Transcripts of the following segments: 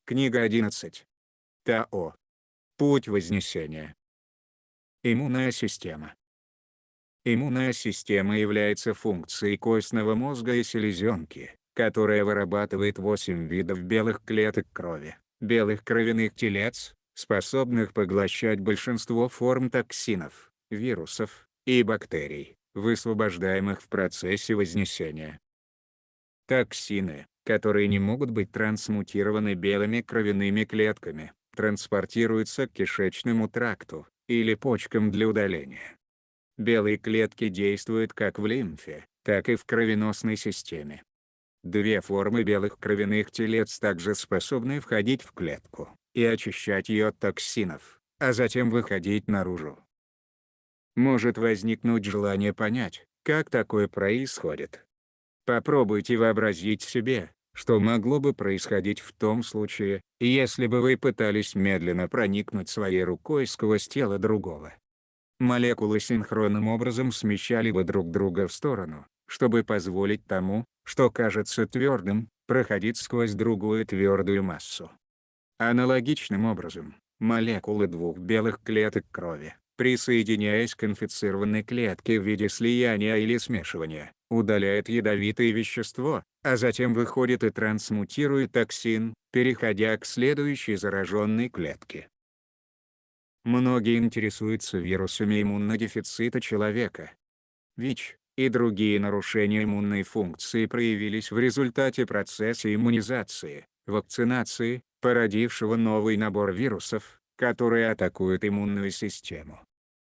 Книга 11. Тао. Путь Вознесения. Иммунная система. Иммунная система является функцией костного мозга и селезенки, которая вырабатывает 8 видов белых клеток крови, белых кровяных телец, способных поглощать большинство форм токсинов, вирусов и бактерий, высвобождаемых в процессе вознесения. Токсины, которые не могут быть трансмутированы белыми кровяными клетками, транспортируются к кишечному тракту или почкам для удаления. Белые клетки действуют как в лимфе, так и в кровеносной системе. Две формы белых кровяных телец также способны входить в клетку и очищать ее от токсинов, а затем выходить наружу. Может возникнуть желание понять, как такое происходит. Попробуйте вообразить себе, что могло бы происходить в том случае, если бы вы пытались медленно проникнуть своей рукой сквозь тело другого. Молекулы синхронным образом смещали бы друг друга в сторону, чтобы позволить тому, что кажется твердым, проходить сквозь другую твердую массу. Аналогичным образом, молекулы двух белых клеток крови, присоединяясь к инфицированной клетке в виде слияния или смешивания, удаляют ядовитое вещество, а затем выходит и трансмутирует токсин, переходя к следующей зараженной клетке. Многие интересуются вирусами иммунодефицита человека. ВИЧ и другие нарушения иммунной функции проявились в результате процесса иммунизации, вакцинации, породившего новый набор вирусов, которые атакуют иммунную систему.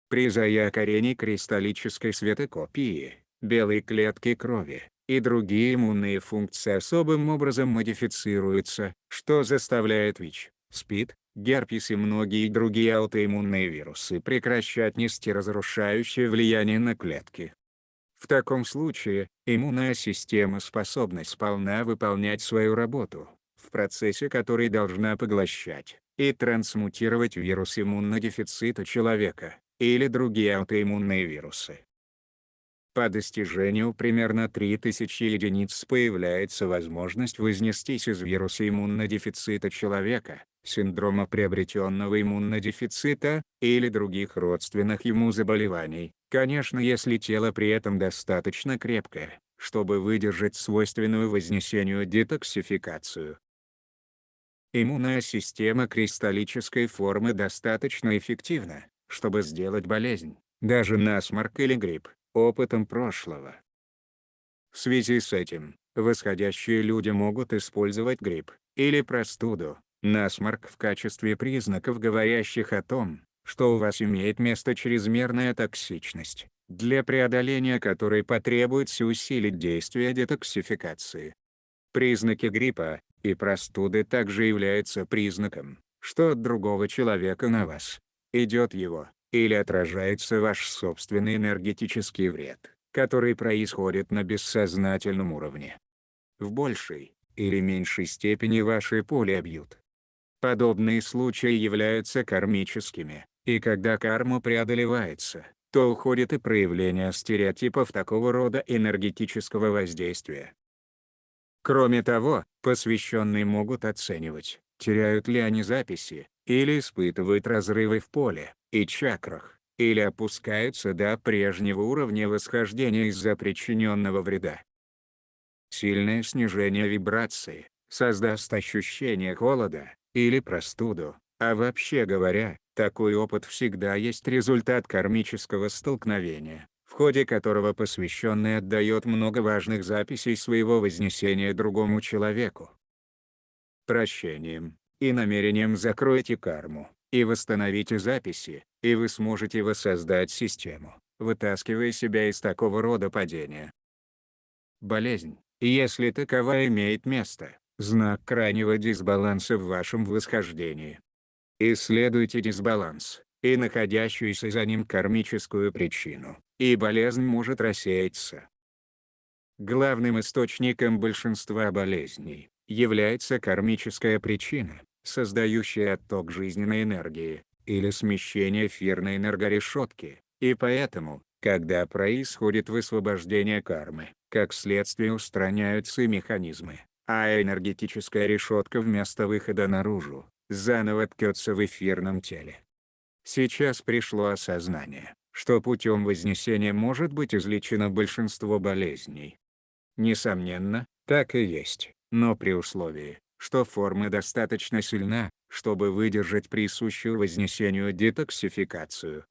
При заякорении кристаллической светокопии, белые клетки крови и другие иммунные функции особым образом модифицируются, что заставляет ВИЧ, СПИД, герпес и многие другие аутоиммунные вирусы прекращать нести разрушающее влияние на клетки. В таком случае, иммунная система способна сполна выполнять свою работу, в процессе которой должна поглощать и трансмутировать вирус иммунодефицита человека, или другие аутоиммунные вирусы. По достижению примерно 3000 единиц появляется возможность вознестись из вируса иммунодефицита человека, синдрома приобретенного иммунодефицита, или других родственных ему заболеваний, конечно, если тело при этом достаточно крепкое, чтобы выдержать свойственную вознесению детоксификацию. Иммунная система кристаллической формы достаточно эффективна, чтобы сделать болезнь, даже насморк или грипп, опытом прошлого. В связи с этим, восходящие люди могут использовать грипп или простуду, насморк в качестве признаков, говорящих о том, что у вас имеет место чрезмерная токсичность, для преодоления которой потребуется усилить действие детоксификации. Признаки гриппа и простуды также являются признаком, что от другого человека на вас идет его, или отражается ваш собственный энергетический вред, который происходит на бессознательном уровне. В большей или меньшей степени ваши поля бьют. Подобные случаи являются кармическими, и когда карма преодолевается, то уходит и проявление стереотипов такого рода энергетического воздействия. Кроме того, посвященные могут оценивать, теряют ли они записи, или испытывают разрывы в поле и чакрах, или опускаются до прежнего уровня восхождения из-за причиненного вреда. Сильное снижение вибрации создаст ощущение холода или простуду, а вообще говоря, такой опыт всегда есть результат кармического столкновения, в ходе которого посвященный отдает много важных записей своего вознесения другому человеку. Прощением и намерением закройте карму и восстановите записи, и вы сможете воссоздать систему, вытаскивая себя из такого рода падения. Болезнь, если таковая имеет место, знак крайнего дисбаланса в вашем восхождении. Исследуйте дисбаланс и находящуюся за ним кармическую причину, и болезнь может рассеяться. Главным источником большинства болезней является кармическая причина, создающая отток жизненной энергии, или смещение эфирной энергорешетки, и поэтому, когда происходит высвобождение кармы, как следствие устраняются и механизмы, а энергетическая решетка вместо выхода наружу заново ткется в эфирном теле. Сейчас пришло осознание, что путем вознесения может быть излечено большинство болезней. Несомненно, так и есть, но при условии, что форма достаточно сильна, чтобы выдержать присущую вознесению детоксификацию.